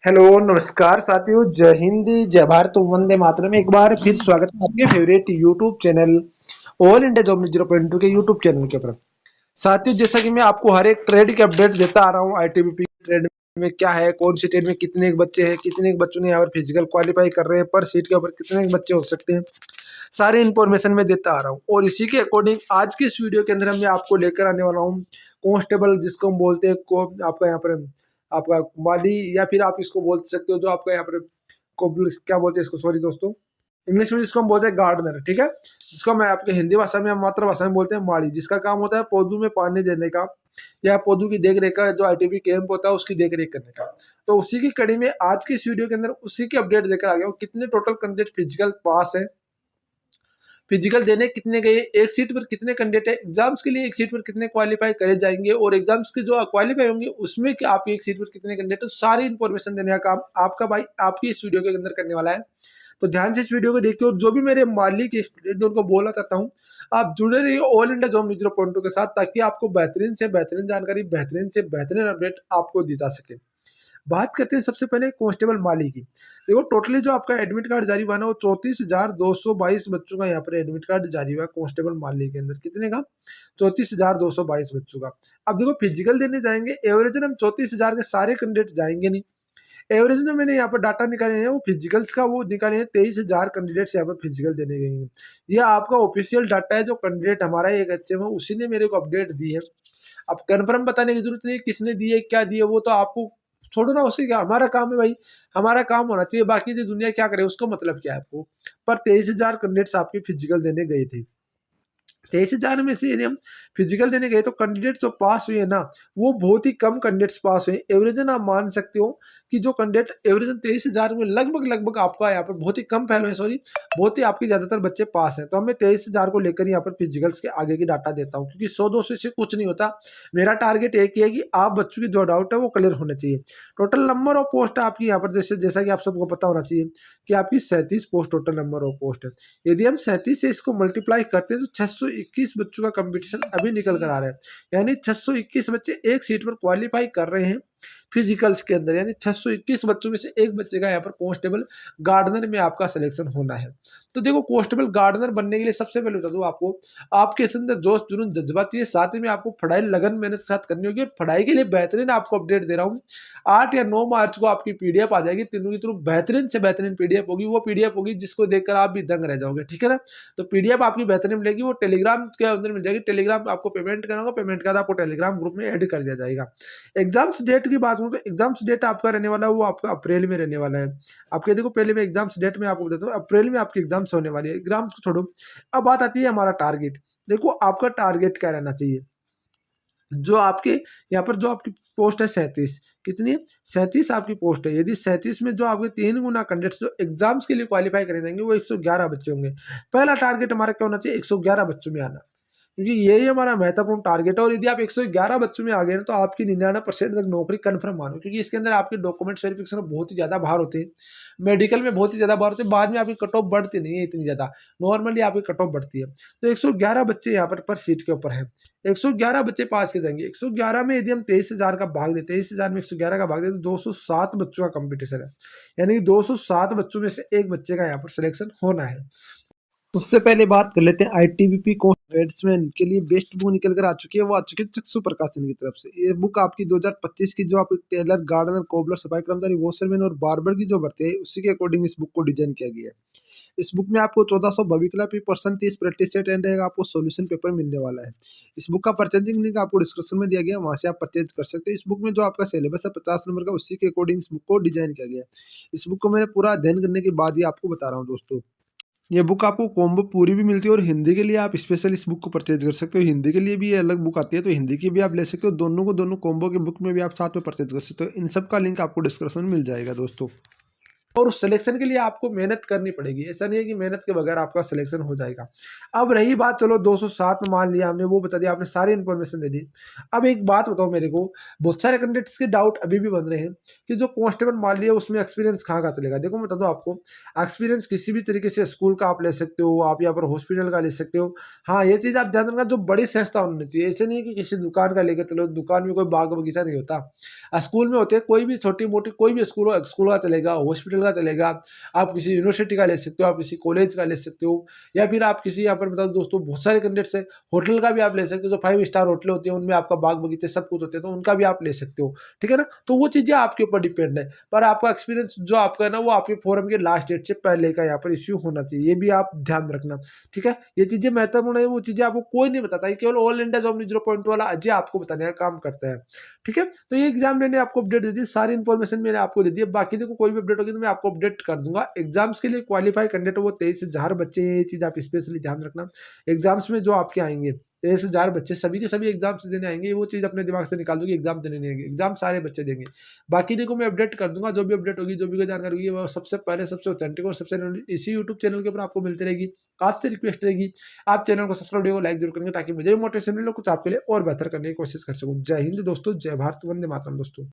Hello नमस्कार साथियों, जय हिंद, जय भारत, वंदे मातरम। एक बार फिर स्वागत है आपके favourite YouTube channel all India job 0.2 के यूट्यूब चैनल के ऊपर। साथियों, जैसा कि मैं आपको हर एक ट्रेड की अपडेट देता आ रहा हूँ, आईटीबीपी ट्रेड में क्या है, कौन सी ट्रेड में कितने एक बच्चे हैं, कितने एक बच्चों ने यहाँ पर फिजिकल क्वालिफाई कर रहे हैं, पर सीट के ऊपर कितने एक बच्चे हो सकते हैं, सारी इन्फॉर्मेशन मैं देता आ रहा हूँ। और इसी के अकॉर्डिंग आज की इस वीडियो के अंदर मैं आपको लेकर आने वाला हूँ कांस्टेबल, जिसको हम बोलते हैं को आपका यहाँ पर आपका वाली, या फिर आप इसको बोल सकते हो जो आपका यहाँ पर को क्या बोलते हैं इसको, सॉरी दोस्तों, इंग्लिश में जिसको हम बोलते हैं गार्डनर, ठीक है। जिसको मैं आपके हिंदी भाषा में मातृभाषा में बोलते हैं माली, जिसका काम होता है पौधों में पानी देने का या पौधों की देख रेख का, जो आईटीबी कैंप होता है उसकी देख रेख करने का। तो उसी की कड़ी में आज की इस वीडियो के अंदर उसी की अपडेट लेकर आ गया हूँ। कितने टोटल कैंडिडेट फिजिकल पास है, फिजिकल देने कितने गए, एक सीट पर कितने कैंडिडेट है, एग्जाम्स के लिए एक सीट पर कितने क्वालिफाई करे जाएंगे, और एग्जाम्स के जो क्वालिफाई होंगे उसमें कि आप एक सीट पर कितने कैंडिडेट, तो सारी इंफॉर्मेशन देने का काम आपका भाई आपकी इस वीडियो के अंदर करने वाला है। तो ध्यान से इस वीडियो को देखिए, और जो भी मेरे मालिक स्टूडेंट उनको बोलना चाहता हूँ, आप जुड़े रहिए ऑल इंडिया जॉब 0.2 के साथ, ताकि आपको बेहतरीन से बेहतरीन जानकारी, बेहतरीन से बेहतरीन अपडेट आपको दी जा सके। बात करते हैं सबसे पहले कांस्टेबल माली की। देखो, टोटली जो आपका एडमिट कार्ड जारी हुआ ना, वो 34,222 बच्चों का यहाँ पर एडमिट कार्ड जारी हुआ कांस्टेबल माली के अंदर। कितने का? 34,222 बच्चों का। अब देखो, फिजिकल देने जाएंगे, एवरेज हम 34,000 के सारे कैंडिडेट जाएंगे नहीं। एवरेज में मैंने यहाँ पर डाटा निकाले हैं, वो फिजिकल्स का वो निकाले हैं, 23,000 कैंडिडेट्स यहाँ पर फिजिकल देने गए हैं। यह आपका ऑफिशियल डाटा है, जो कैंडिडेट हमारा एक अच्छे में उसी ने मेरे को अपडेट दी है। अब कन्फर्म बताने की जरूरत नहीं, किसने दी है क्या दी है, वो तो आपको छोड़ो ना, उसी का हमारा काम है भाई, हमारा काम होना चाहिए, बाकी जो दुनिया क्या करे उसको मतलब क्या है आपको। पर 23,000 कैंडिडेट्स आपके फिजिकल देने गए थे। 23,000 में से यदि हम फिजिकल देने गए तो कैंडिडेट जो पास हुए ना, वो बहुत ही कम कैंडिडेट्स पास हुए। एवरेजन आप मान सकते हो कि जो कैंडिडेट एवरेजन 23,000 में लगभग लगभग आपका यहाँ पर बहुत ही कम फैल हुए, सॉरी, बहुत ही आपके ज्यादातर बच्चे पास हैं। तो हमें 23,000 को लेकर यहाँ पर फिजिकल्स के आगे की डाटा देता हूँ, क्योंकि 100-200 से कुछ नहीं होता। मेरा टारगेट एक ही है कि आप बच्चों की जो डाउट है वो क्लियर होने चाहिए। टोटल नंबर ऑफ पोस्ट आपकी यहाँ पर जैसा कि आप सबको पता होना चाहिए कि आपकी 37 post total number of post है। यदि हम 37 से इसको मल्टीप्लाई करते हैं तो 621 बच्चों का कंपटीशन अभी निकल कर आ रहा है। यानी 621 बच्चे एक सीट पर क्वालिफाई कर रहे हैं फिजिकल्स के अंदर, यानी 621 बच्चों में से एक बच्चे का यहाँ पर कांस्टेबल गार्डनर में आपका सिलेक्शन होना है। तो देखो, कांस्टेबल गार्डनर बनने के लिए सबसे पहले बता दूं आपको, आपके अंदर जोश जुनून जज्बा चाहिए, साथ ही में आपको पढ़ाई लगन मेहनत के साथ करनी होगी। और पढ़ाई के लिए बेहतरीन आपको अपडेट दे रहा हूँ, 8 या 9 मार्च को आपकी पीडीएफ आ जाएगी, तीनों की तीनों बेहतरीन से बेहतरीन पीडीएफ होगी। वो पीडीएफ होगी जिसको देखकर आप भी दंग रह जाओगे, ठीक है ना। तो पीडीएफ आपकी बेहतरीन मिलेगी, वो टेलीग्राम के अंदर मिल जाएगी। टेलीग्राम आपको पेमेंट करना होगा, पेमेंट के बाद आपको टेलीग्राम ग्रुप में ऐड कर दिया जाएगा। एग्जाम्स डेट की बात करूँ तो एग्जाम्स डेट आपका रहने वाला है, वो आपका अप्रैल में रहने वाला है। आपके देखो, पहले मैं एग्जाम्स डेट में आपको बताता हूँ, अप्रैल में आपकी एग्जाम्स होने वाली है। एग्जाम्स को छोड़ो, अब बात आती है हमारा टारगेट। देखो, आपका टारगेट क्या रहना चाहिए। जो आपके यहाँ पर जो आपकी पोस्ट है 37, कितनी है? 37 आपकी पोस्ट है। यदि 37 में जो आपके 3 गुना कैंडिडेट्स जो एग्जाम्स के लिए क्वालिफाई करे जाएंगे, वो 111 बच्चे होंगे। पहला टारगेट हमारा क्या होना चाहिए? 111 बच्चों में आना, क्योंकि यही हमारा महत्वपूर्ण टारगेट है। और यदि आप 111 बच्चों में आ गए ना, तो आपकी 99% तक नौकरी कन्फर्म मानो, क्योंकि इसके अंदर आपके डॉक्यूमेंट वेरिफिकेशन बहुत ही ज्यादा बाहर होते हैं, मेडिकल में बहुत ही ज्यादा बाहर होते हैं, बाद में आपकी कट ऑफ बढ़ती नहीं है इतनी ज्यादा, नॉर्मली आपकी कट ऑफ बढ़ती है। तो 111 बच्चे यहाँ पर सीट के ऊपर है, 111 बच्चे पास किए जाएंगे। 111 में यदि हम 23,000 का भाग देते, 23,000 में 111 का भाग देते, तो 207 बच्चों का कंपटीशन है। यानी 207 बच्चों में से एक बच्चे का यहाँ पर सिलेक्शन होना है। उससे पहले बात कर लेते हैं आईटीबीपी को ट्रेड्समैन के लिए बेस्ट बुक निकल कर आ चुकी है। वो आ चुकी है चक्षु प्रकाशन की तरफ से। ये बुक आपकी 2025 की जो आपकी टेलर, गार्डनर, कोबलर, सफाई कर्मचारी, वॉशरमैन और बार्बर की जो भर्ती है, उसी के अकॉर्डिंग इस बुक को डिजाइन किया गया है। इस बुक में आपको 1400 भविकला पर्सन 30 प्रैक्टिस सेट एंड आपको सॉल्यूशन पेपर मिलने वाला है। इस बुक का परचेजिंग लिंक आपको डिस्क्रिप्शन में दिया गया है, वहां से आप परचेज कर सकते हैं। इस बुक में जो आपका सिलेबस है 50 नंबर का, उसी के अकॉर्डिंग इस बुक को डिजाइन किया गया है। इस बुक को मैंने पूरा अध्ययन करने के बाद ही आपको बता रहा हूँ दोस्तों। ये बुक आपको कॉम्बो पूरी भी मिलती है, और हिंदी के लिए आप स्पेशल इस बुक को परचेज कर सकते हो। हिंदी के लिए भी ये अलग बुक आती है, तो हिंदी की भी आप ले सकते हो। दोनों को दोनों कॉम्बो की बुक में भी आप साथ में परचेज कर सकते हो। इन सब का लिंक आपको डिस्क्रिप्शन में मिल जाएगा दोस्तों। और उस सिलेक्शन के लिए आपको मेहनत करनी पड़ेगी। ऐसा नहीं है कि मेहनत के बगैर आपका सिलेक्शन हो जाएगा। अब रही बात, चलो 207 में मान लिया हमने, वो बता दिया, आपने सारी इन्फॉर्मेशन दे दी। अब एक बात बताओ मेरे को, बहुत सारे कैंडिडेट्स के डाउट अभी भी बन रहे हैं कि जो कांस्टेबल मान लिया उसमें एक्सपीरियंस कहाँ का चलेगा। देखो मैं बता दूं आपको, एक्सपीरियंस किसी भी तरीके से स्कूल का आप ले सकते हो, आप यहाँ पर हॉस्पिटल का ले सकते हो। हाँ, ये चीज़ आप ध्यान रखना, जो बड़ी संस्था होनी चाहिए। ऐसे नहीं कि किसी दुकान का लेकर चलो, दुकान में कोई बाग बगीचा नहीं होता। स्कूल में होते हैं, कोई भी छोटी मोटी कोई भी स्कूल हो, स्कूल का चलेगा, हॉस्पिटल का चलेगा, आप किसी यूनिवर्सिटी का ले सकते हो, आप किसी कॉलेज का ले सकते हो, या फिर आप किसी, यहाँ पर बताओ दोस्तों बहुत सारे कैंडिडेट्स हैं, होटल का भी आप ले सकते हो। जो 5 स्टार होटल होती है उनमें आपका बाग बगीचे सब कुछ होते हैं, तो उनका भी आप ले सकते हो। ठीक है ना, तो वो चीज़ें आपके ऊपर डिपेंड है। पर आपका एक्सपीरियंस जो आपका है ना, वो आपके फॉर्म के लास्ट डेट से पहले का यहाँ पर इश्यू होना चाहिए, ये भी आप ध्यान रखना। ठीक है, ये चीज़ें महत्वपूर्ण है, वो चीज़ें आपको कोई नहीं बताता है, केवल ऑल इंडिया जॉब 0.2 वाला अजय आपको बताने का काम करता है। ठीक है, तो ये एग्जाम मैंने आपको अपडेट दे दी, सारी इन्फॉर्मेशन मैंने आपको दे दी है। बाकी देखो कोई भी अपडेट होगी तो मैं आपको अपडेट कर दूंगा। एग्जाम्स के लिए क्वालिफाई कैंडिडेट वो 23,000 बच्चे हैं, ये चीज़ आप स्पेशली ध्यान रखना। एग्जाम्स में जो आपके आएंगे 23,000 बच्चे, सभी के सभी एग्जाम्स देने आएंगे, वो चीज़ अपने दिमाग से निकाल दो कि एग्जाम देने नहीं आएंगे, एग्जाम सारे बच्चे देंगे। बाकी देखो मैं अपडेट कर दूंगा, जो भी अपडेट होगी, जो भी कोई जानकारी होगी, वो सबसे पहले, सबसे ऑथेंटिक और सबसे इसी यूट्यूब चैनल के ऊपर आपको मिलती रहेगी। आपसे रिक्वेस्ट रहेगी, आप चैनल को सब्सक्राइब, वीडियो को लाइक जरूर करेंगे, ताकि मुझे भी मोटिवेशन मिले, कुछ आपके लिए और बेहतर करने की कोशिश कर सकूँ। जय हिंद दोस्तों, जय भारत, वंदे मातरम दोस्तों।